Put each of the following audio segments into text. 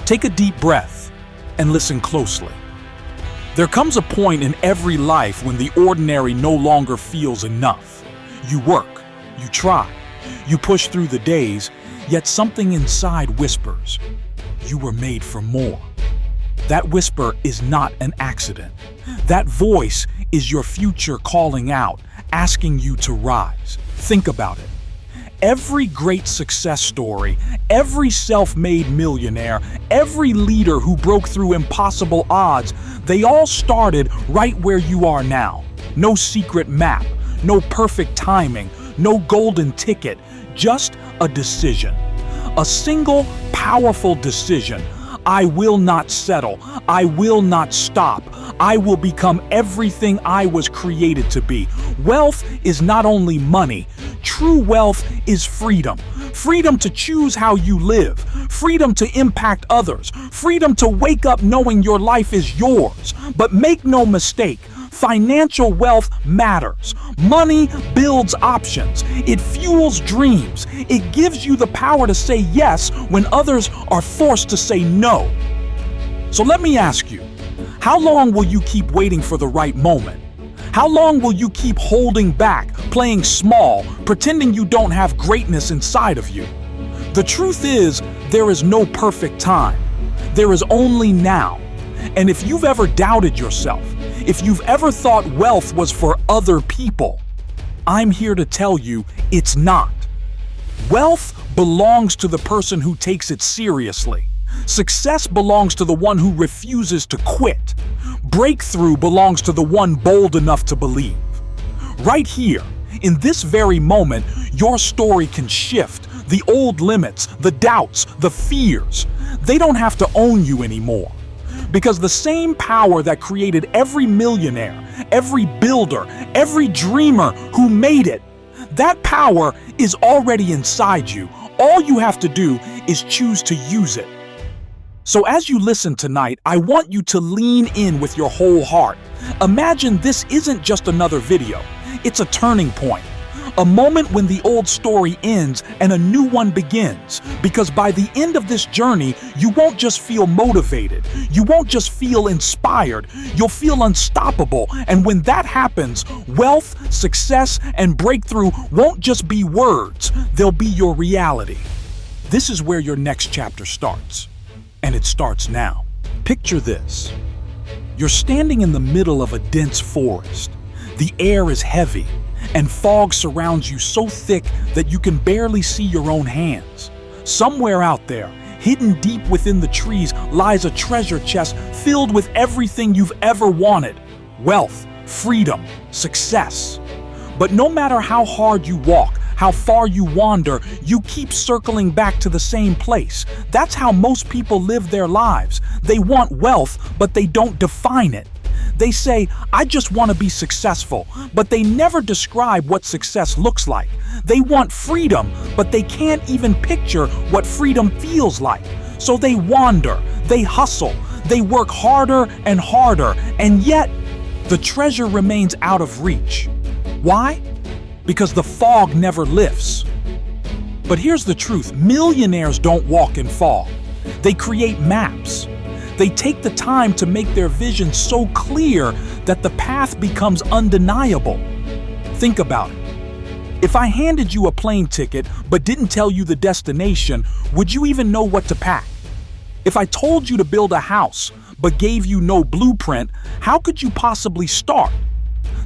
Take a deep breath and listen closely. There comes a point in every life when the ordinary no longer feels enough. You work, you try, you push through the days, yet something inside whispers, you were made for more. That whisper is not an accident. That voice is your future calling out, asking you to rise. Think about it. Every great success story, every self-made millionaire, every leader who broke through impossible odds, they all started right where you are now. No secret map, no perfect timing, no golden ticket, just a decision. A single, powerful decision. I will not settle. I will not stop. I will become everything I was created to be. Wealth is not only money. True wealth is freedom. Freedom to choose how you live. Freedom to impact others. Freedom to wake up knowing your life is yours. But make no mistake, financial wealth matters. Money builds options. It fuels dreams. It gives you the power to say yes when others are forced to say no. So let me ask you, how long will you keep waiting for the right moment? How long will you keep holding back, playing small, pretending you don't have greatness inside of you? The truth is, there is no perfect time. There is only now. And if you've ever doubted yourself, if you've ever thought wealth was for other people, I'm here to tell you it's not. Wealth belongs to the person who takes it seriously. Success belongs to the one who refuses to quit. Breakthrough belongs to the one bold enough to believe. Right here, in this very moment, your story can shift. The old limits, the doubts, the fears, they don't have to own you anymore. Because the same power that created every millionaire, every builder, every dreamer who made it, that power is already inside you. All you have to do is choose to use it. So as you listen tonight, I want you to lean in with your whole heart. Imagine this isn't just another video. It's a turning point. A moment when the old story ends and a new one begins. Because by the end of this journey, you won't just feel motivated. You won't just feel inspired. You'll feel unstoppable. And when that happens, wealth, success, and breakthrough won't just be words. They'll be your reality. This is where your next chapter starts. And it starts now. Picture this. You're standing in the middle of a dense forest. The air is heavy, and fog surrounds you so thick that you can barely see your own hands. Somewhere out there, hidden deep within the trees, lies a treasure chest filled with everything you've ever wanted. Wealth, freedom, success. But no matter how hard you walk, how far you wander, you keep circling back to the same place. That's how most people live their lives. They want wealth, but they don't define it. They say, I just want to be successful, but they never describe what success looks like. They want freedom, but they can't even picture what freedom feels like. So they wander, they hustle, they work harder and harder, and yet the treasure remains out of reach. Why? Because the fog never lifts. But here's the truth, millionaires don't walk in fog. They create maps. They take the time to make their vision so clear that the path becomes undeniable. Think about it. If I handed you a plane ticket but didn't tell you the destination, would you even know what to pack? If I told you to build a house but gave you no blueprint, how could you possibly start?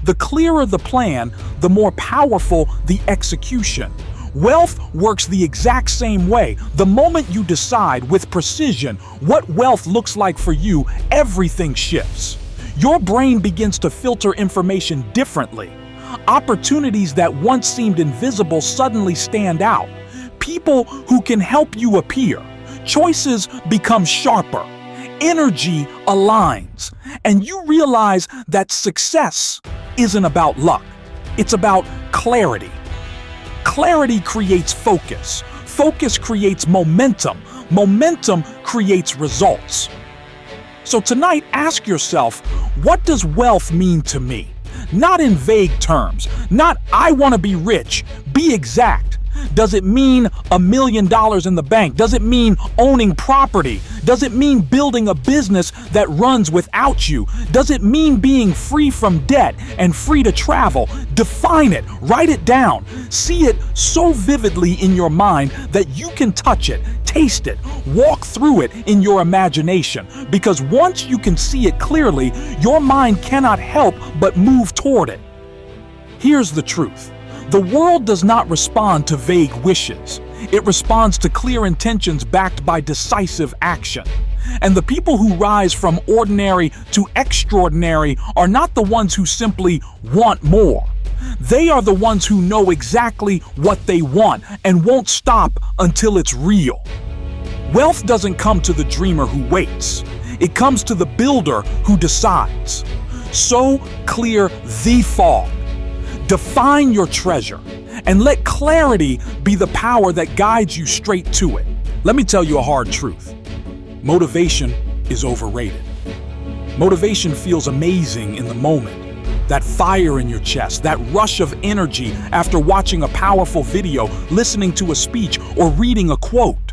The clearer the plan, the more powerful the execution. Wealth works the exact same way. The moment you decide with precision what wealth looks like for you, everything shifts. Your brain begins to filter information differently. Opportunities that once seemed invisible suddenly stand out. People who can help you appear. Choices become sharper. Energy aligns. And you realize that success isn't about luck. It's about clarity. Clarity creates focus. Focus creates momentum. Momentum creates results. So tonight, ask yourself, what does wealth mean to me? Not in vague terms. Not, I want to be rich. Be exact. Does it mean $1 million in the bank? Does it mean owning property? Does it mean building a business that runs without you? Does it mean being free from debt and free to travel? Define it, write it down. See it so vividly in your mind that you can touch it, taste it, walk through it in your imagination. Because once you can see it clearly, your mind cannot help but move toward it. Here's the truth. The world does not respond to vague wishes. It responds to clear intentions backed by decisive action. And the people who rise from ordinary to extraordinary are not the ones who simply want more. They are the ones who know exactly what they want and won't stop until it's real. Wealth doesn't come to the dreamer who waits. It comes to the builder who decides. So clear the fog. Define your treasure and let clarity be the power that guides you straight to it. Let me tell you a hard truth. Motivation is overrated. Motivation feels amazing in the moment. That fire in your chest, that rush of energy after watching a powerful video, listening to a speech, or reading a quote.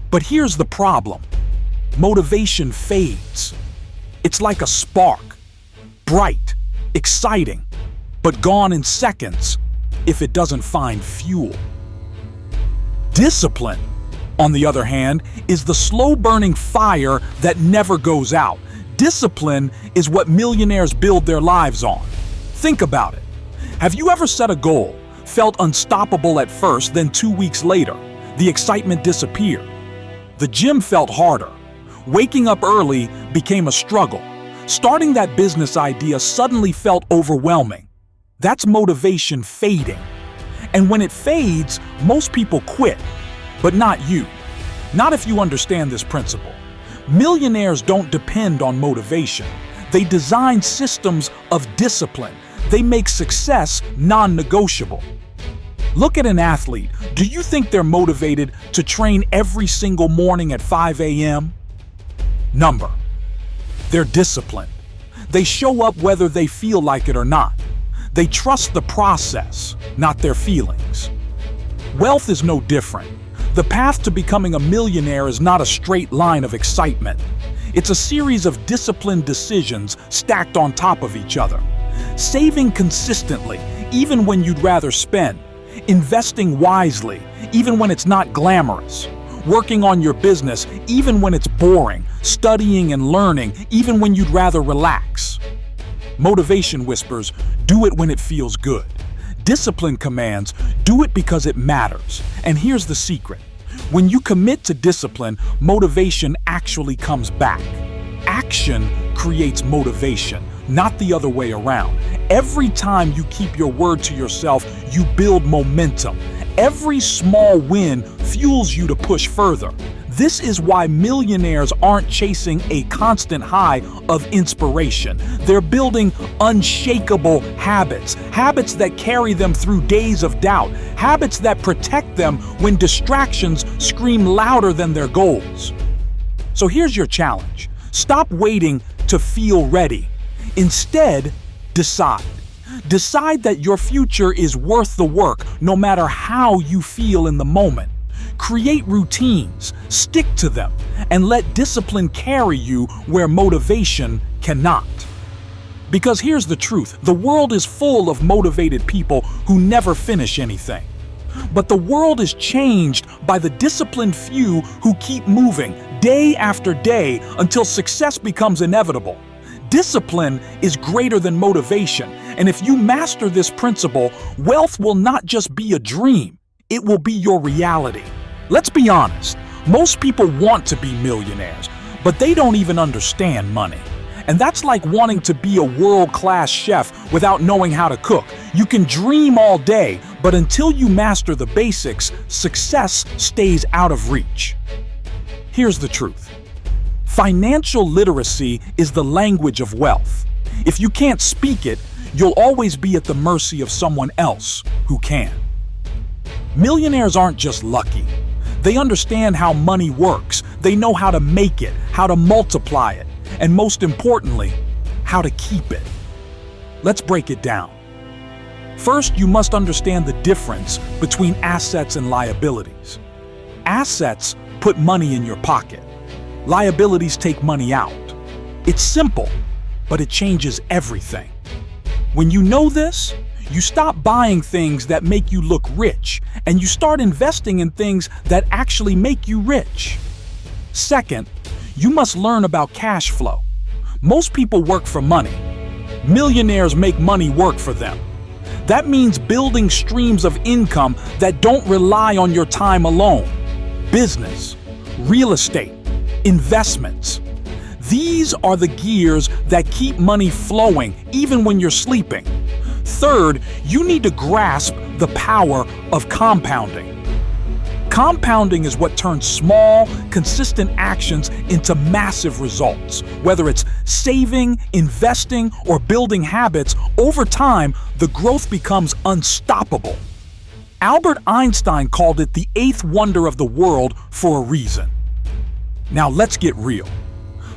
But here's the problem. Motivation fades. It's like a spark. Bright, exciting, but gone in seconds if it doesn't find fuel. Discipline, on the other hand, is the slow-burning fire that never goes out. Discipline is what millionaires build their lives on. Think about it. Have you ever set a goal, felt unstoppable at first, then 2 weeks later, the excitement disappeared? The gym felt harder. Waking up early became a struggle. Starting that business idea suddenly felt overwhelming. That's motivation fading. And when it fades, most people quit. But not you. Not if you understand this principle. Millionaires don't depend on motivation. They design systems of discipline. They make success non-negotiable. Look at an athlete. Do you think they're motivated to train every single morning at 5 a.m.? Number. They're disciplined. They show up whether they feel like it or not. They trust the process, not their feelings. Wealth is no different. The path to becoming a millionaire is not a straight line of excitement. It's a series of disciplined decisions stacked on top of each other. Saving consistently, even when you'd rather spend. Investing wisely, even when it's not glamorous. Working on your business, even when it's boring. Studying and learning, even when you'd rather relax. Motivation whispers, do it when it feels good. Discipline commands, do it because it matters. And here's the secret. When you commit to discipline, motivation actually comes back. Action creates motivation, not the other way around. Every time you keep your word to yourself, you build momentum. Every small win fuels you to push further. This is why millionaires aren't chasing a constant high of inspiration. They're building unshakable habits, habits that carry them through days of doubt, habits that protect them when distractions scream louder than their goals. So here's your challenge. Stop waiting to feel ready. Instead, decide. Decide that your future is worth the work, no matter how you feel in the moment. Create routines, stick to them, and let discipline carry you where motivation cannot. Because here's the truth, the world is full of motivated people who never finish anything. But the world is changed by the disciplined few who keep moving day after day until success becomes inevitable. Discipline is greater than motivation, and if you master this principle, wealth will not just be a dream, it will be your reality. Let's be honest, most people want to be millionaires, but they don't even understand money. And that's like wanting to be a world-class chef without knowing how to cook. You can dream all day, but until you master the basics, success stays out of reach. Here's the truth. Financial literacy is the language of wealth. If you can't speak it, you'll always be at the mercy of someone else who can. Millionaires aren't just lucky. They understand how money works. They know how to make it, how to multiply it, and most importantly, how to keep it. Let's break it down. First, you must understand the difference between assets and liabilities. Assets put money in your pocket. Liabilities take money out. It's simple, but it changes everything. When you know this, you stop buying things that make you look rich, and you start investing in things that actually make you rich. Second, you must learn about cash flow. Most people work for money. Millionaires make money work for them. That means building streams of income that don't rely on your time alone. Business, real estate, investments. These are the gears that keep money flowing even when you're sleeping. Third, you need to grasp the power of compounding. Compounding is what turns small, consistent actions into massive results. Whether it's saving, investing, or building habits, over time, the growth becomes unstoppable. Albert Einstein called it the eighth wonder of the world for a reason. Now let's get real.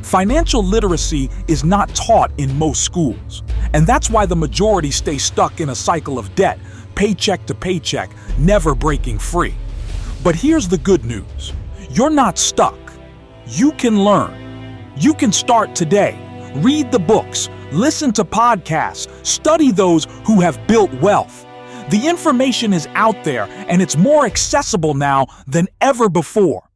Financial literacy is not taught in most schools, and that's why the majority stay stuck in a cycle of debt, paycheck to paycheck, never breaking free. But here's the good news. You're not stuck. You can learn. You can start today. Read the books, listen to podcasts, study those who have built wealth. The information is out there, and it's more accessible now than ever before.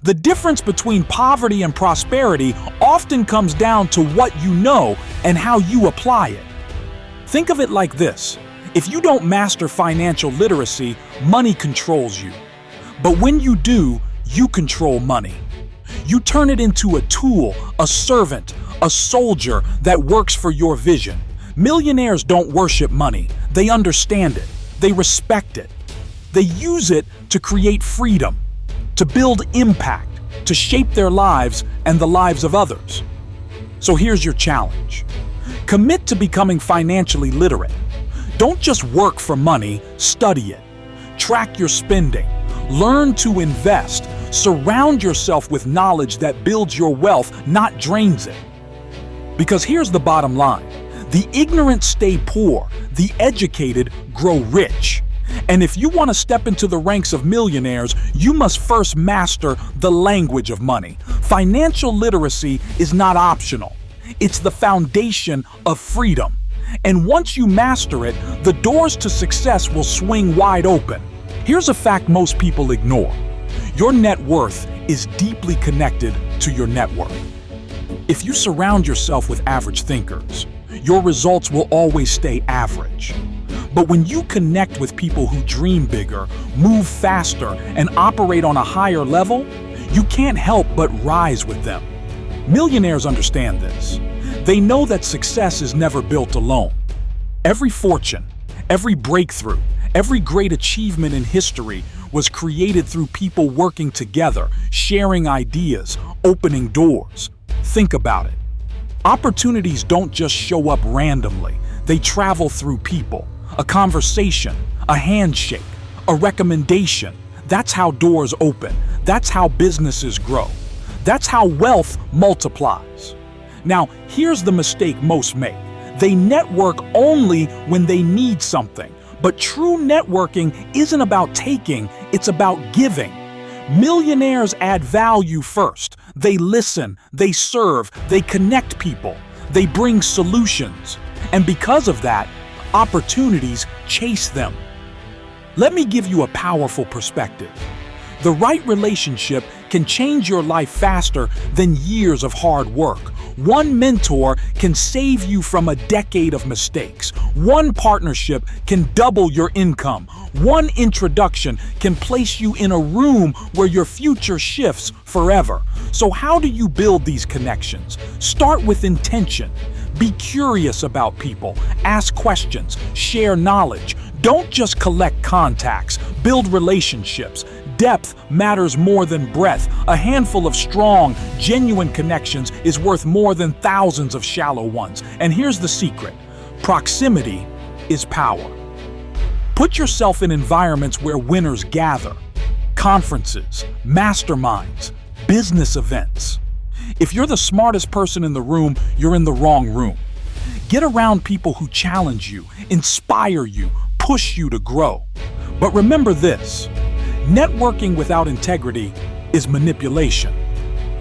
The difference between poverty and prosperity often comes down to what you know and how you apply it. Think of it like this. If you don't master financial literacy, money controls you. But when you do, you control money. You turn it into a tool, a servant, a soldier that works for your vision. Millionaires don't worship money. They understand it. They respect it. They use it to create freedom, to build impact, to shape their lives and the lives of others. So here's your challenge. Commit to becoming financially literate. Don't just work for money, study it. Track your spending. Learn to invest. Surround yourself with knowledge that builds your wealth, not drains it. Because here's the bottom line. The ignorant stay poor. The educated grow rich. And if you want to step into the ranks of millionaires, you must first master the language of money. Financial literacy is not optional. It's the foundation of freedom. And once you master it, the doors to success will swing wide open. Here's a fact most people ignore. Your net worth is deeply connected to your net worth. If you surround yourself with average thinkers, your results will always stay average. But when you connect with people who dream bigger, move faster, and operate on a higher level, you can't help but rise with them. Millionaires understand this. They know that success is never built alone. Every fortune, every breakthrough, every great achievement in history was created through people working together, sharing ideas, opening doors. Think about it. Opportunities don't just show up randomly. They travel through people. A conversation, a handshake, a recommendation. That's how doors open. That's how businesses grow. That's how wealth multiplies. Now, here's the mistake most make. They network only when they need something. But true networking isn't about taking, it's about giving. Millionaires add value first. They listen, they serve, they connect people, they bring solutions. And because of that, opportunities chase them. Let me give you a powerful perspective. The right relationship can change your life faster than years of hard work. One mentor can save you from a decade of mistakes. One partnership can double your income. One introduction can place you in a room where your future shifts forever. So how do you build these connections? Start with intention. Be curious about people. Ask questions. Share knowledge. Don't just collect contacts. Build relationships. Depth matters more than breadth. A handful of strong, genuine connections is worth more than thousands of shallow ones. And here's the secret. Proximity is power. Put yourself in environments where winners gather. Conferences, masterminds, business events. If you're the smartest person in the room, you're in the wrong room. Get around people who challenge you, inspire you, push you to grow. But remember this, networking without integrity is manipulation.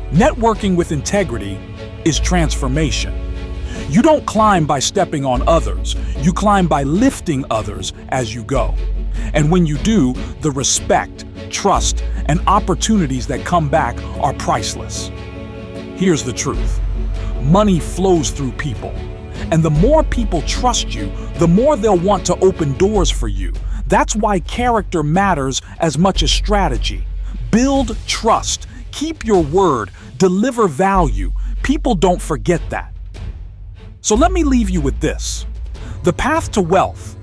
Networking with integrity is transformation. You don't climb by stepping on others, you climb by lifting others as you go. And when you do, the respect, trust, and opportunities that come back are priceless. Here's the truth. Money flows through people. And the more people trust you, the more they'll want to open doors for you. That's why character matters as much as strategy. Build trust, keep your word, deliver value. People don't forget that. So let me leave you with this. The path to wealth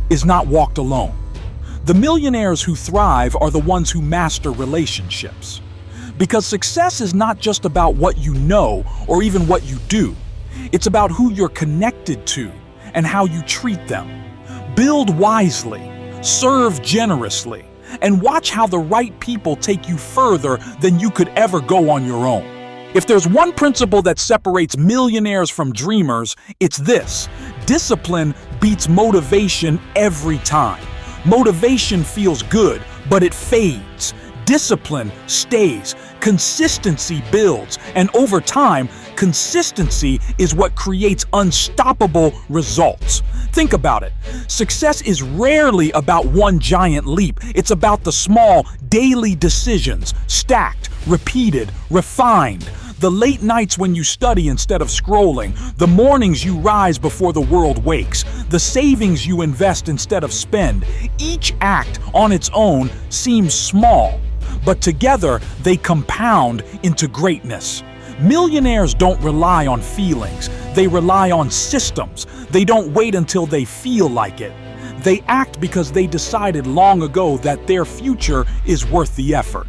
is not walked alone. The millionaires who thrive are the ones who master relationships. Because success is not just about what you know or even what you do. It's about who you're connected to and how you treat them. Build wisely, serve generously, and watch how the right people take you further than you could ever go on your own. If there's one principle that separates millionaires from dreamers, it's this: discipline beats motivation every time. Motivation feels good, but it fades. Discipline stays. Consistency builds. And over time, consistency is what creates unstoppable results. Think about it. Success is rarely about one giant leap. It's about the small, daily decisions, stacked, repeated, refined. The late nights when you study instead of scrolling, the mornings you rise before the world wakes, the savings you invest instead of spend. Each act on its own seems small, but together they compound into greatness. Millionaires don't rely on feelings, they rely on systems. They don't wait until they feel like it. They act because they decided long ago that their future is worth the effort.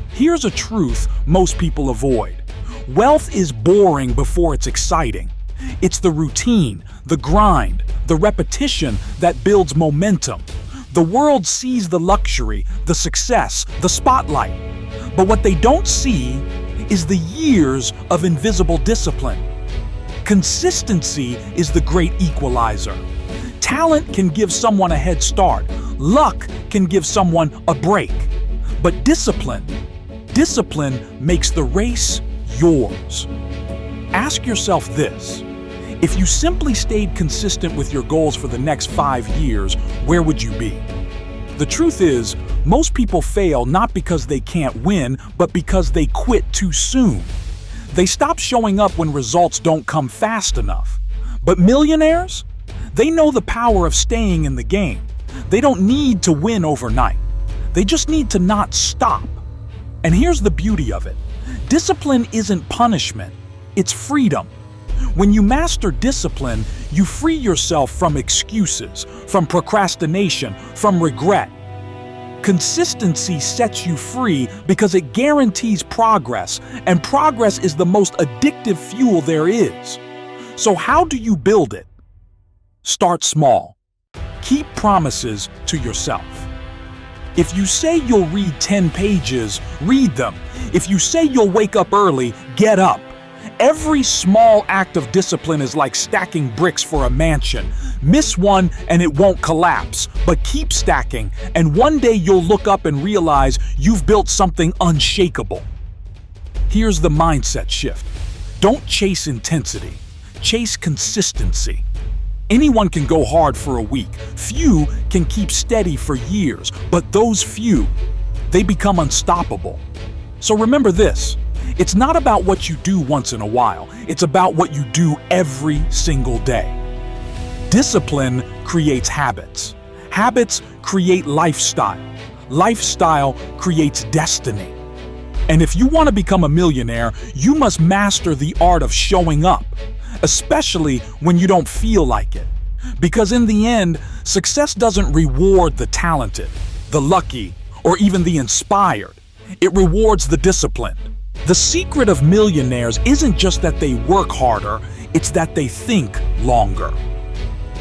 Here's a truth most people avoid. Wealth is boring before it's exciting. It's the routine, the grind, the repetition that builds momentum. The world sees the luxury, the success, the spotlight. But what they don't see is the years of invisible discipline. Consistency is the great equalizer. Talent can give someone a head start. Luck can give someone a break. But discipline makes the race yours. Ask yourself this: if you simply stayed consistent with your goals for the next 5 years, where would you be? The truth is, most people fail not because they can't win, but because they quit too soon. They stop showing up when results don't come fast enough. But millionaires? They know the power of staying in the game. They don't need to win overnight. They just need to not stop. And here's the beauty of it. Discipline isn't punishment, it's freedom. When you master discipline, you free yourself from excuses, from procrastination, from regret. Consistency sets you free because it guarantees progress, and progress is the most addictive fuel there is. So how do you build it? Start small. Keep promises to yourself. If you say you'll read 10 pages, read them. If you say you'll wake up early, get up. Every small act of discipline is like stacking bricks for a mansion. Miss one and it won't collapse, but keep stacking, and one day you'll look up and realize you've built something unshakable. Here's the mindset shift. Don't chase intensity, chase consistency. Anyone can go hard for a week. Few can keep steady for years, but those few, they become unstoppable. So remember this. It's not about what you do once in a while. It's about what you do every single day. Discipline creates habits. Habits create lifestyle. Lifestyle creates destiny. And if you want to become a millionaire, you must master the art of showing up, especially when you don't feel like it. Because in the end, success doesn't reward the talented, the lucky, or even the inspired. It rewards the disciplined. The secret of millionaires isn't just that they work harder, it's that they think longer.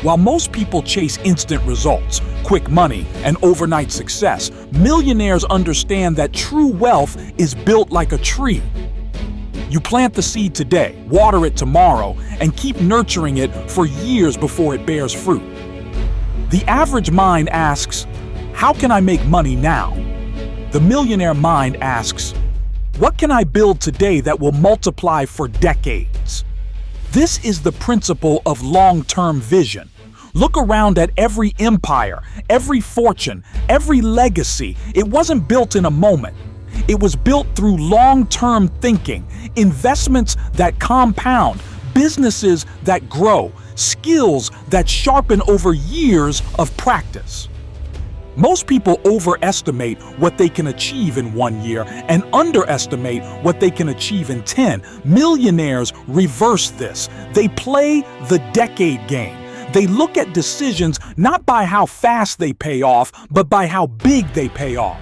While most people chase instant results, quick money, and overnight success, millionaires understand that true wealth is built like a tree. You plant the seed today, water it tomorrow, and keep nurturing it for years before it bears fruit. The average mind asks, how can I make money now? The millionaire mind asks, what can I build today that will multiply for decades? This is the principle of long-term vision. Look around at every empire, every fortune, every legacy. It wasn't built in a moment. It was built through long-term thinking, investments that compound, businesses that grow, skills that sharpen over years of practice. Most people overestimate what they can achieve in 1 year and underestimate what they can achieve in 10. Millionaires reverse this. They play the decade game. They look at decisions not by how fast they pay off, but by how big they pay off.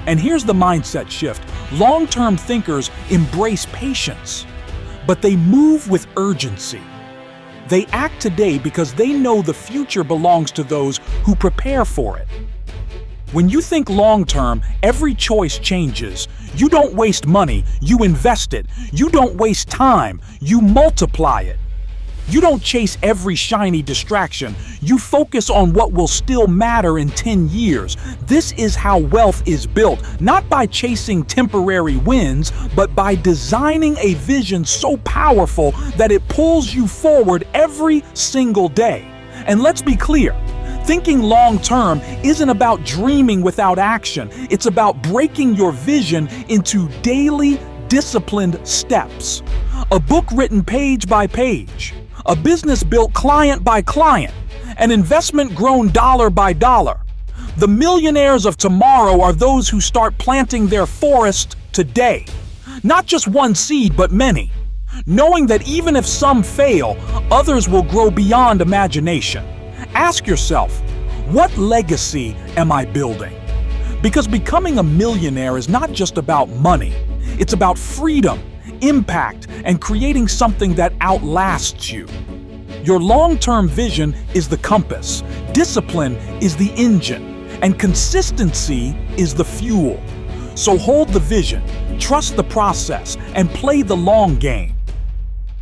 And here's the mindset shift. Long-term thinkers embrace patience, but they move with urgency. They act today because they know the future belongs to those who prepare for it. When you think long-term, every choice changes. You don't waste money, you invest it. You don't waste time, you multiply it. You don't chase every shiny distraction. You focus on what will still matter in 10 years. This is how wealth is built, not by chasing temporary wins, but by designing a vision so powerful that it pulls you forward every single day. And let's be clear, thinking long-term isn't about dreaming without action. It's about breaking your vision into daily, disciplined steps. A book written page by page. A business built client by client, an investment grown dollar by dollar. The millionaires of tomorrow are those who start planting their forest today. Not just one seed, but many. Knowing that even if some fail, others will grow beyond imagination. Ask yourself, what legacy am I building? Because becoming a millionaire is not just about money. It's about freedom, impact, and creating something that outlasts you. Your long-term vision is the compass, discipline is the engine, and consistency is the fuel. So hold the vision, trust the process, and play the long game.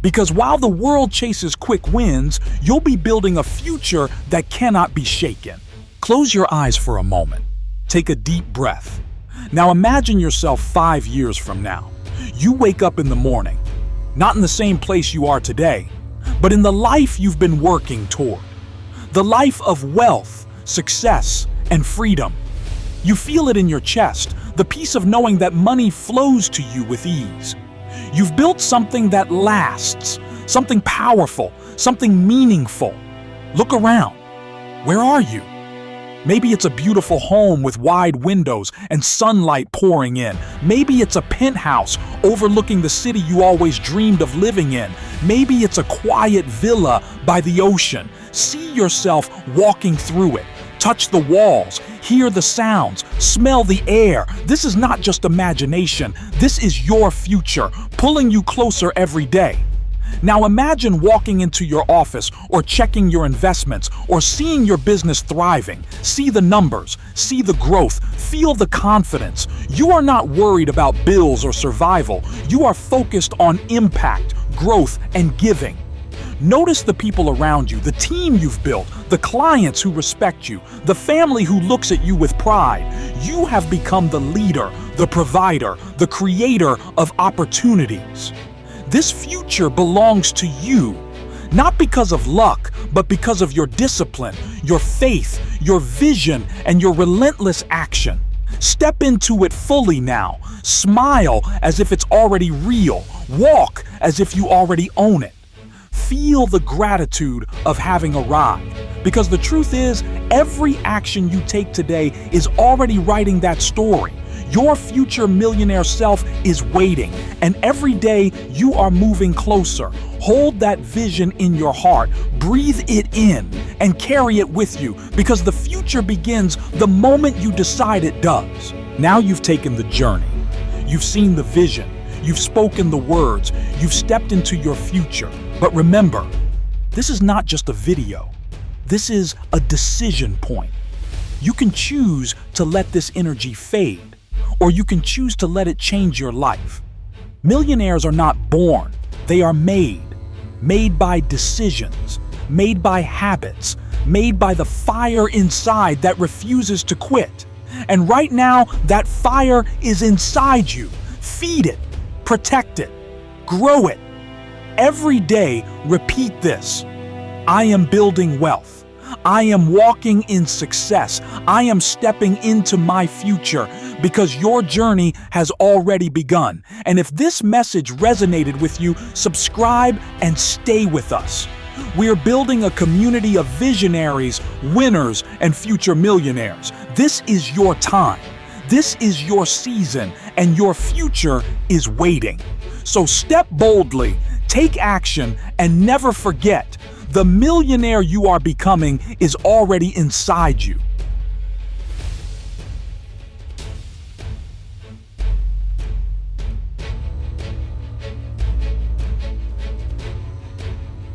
Because while the world chases quick wins, you'll be building a future that cannot be shaken. Close your eyes for a moment. Take a deep breath. Now imagine yourself 5 years from now. You wake up in the morning, not in the same place you are today, but in the life you've been working toward. The life of wealth, success, and freedom. You feel it in your chest, the peace of knowing that money flows to you with ease. You've built something that lasts, something powerful, something meaningful. Look around. Where are you? Maybe it's a beautiful home with wide windows and sunlight pouring in. Maybe it's a penthouse overlooking the city you always dreamed of living in. Maybe it's a quiet villa by the ocean. See yourself walking through it. Touch the walls, hear the sounds, smell the air. This is not just imagination. This is your future, pulling you closer every day. Now imagine walking into your office or checking your investments or seeing your business thriving. See the numbers, see the growth, feel the confidence. You are not worried about bills or survival. You are focused on impact, growth, and giving. Notice the people around you, the team you've built, the clients who respect you, the family who looks at you with pride. You have become the leader, the provider, the creator of opportunities. This future belongs to you, not because of luck, but because of your discipline, your faith, your vision, and your relentless action. Step into it fully now. Smile as if it's already real. Walk as if you already own it. Feel the gratitude of having arrived. Because the truth is, every action you take today is already writing that story. Your future millionaire self is waiting, and every day you are moving closer. Hold that vision in your heart, breathe it in, and carry it with you, because the future begins the moment you decide it does. Now you've taken the journey. You've seen the vision. You've spoken the words. You've stepped into your future. But remember, this is not just a video. This is a decision point. You can choose to let this energy fade, or you can choose to let it change your life. Millionaires are not born, they are made by decisions, made by habits, made by the fire inside that refuses to quit. And right now, that fire is inside you. Feed it, protect it, grow it. Every day, repeat this. I am building wealth. I am walking in success. I am stepping into my future because your journey has already begun. And if this message resonated with you, subscribe and stay with us. We're building a community of visionaries, winners, and future millionaires. This is your time. This is your season, and your future is waiting. So step boldly, take action, and never forget, the millionaire you are becoming is already inside you.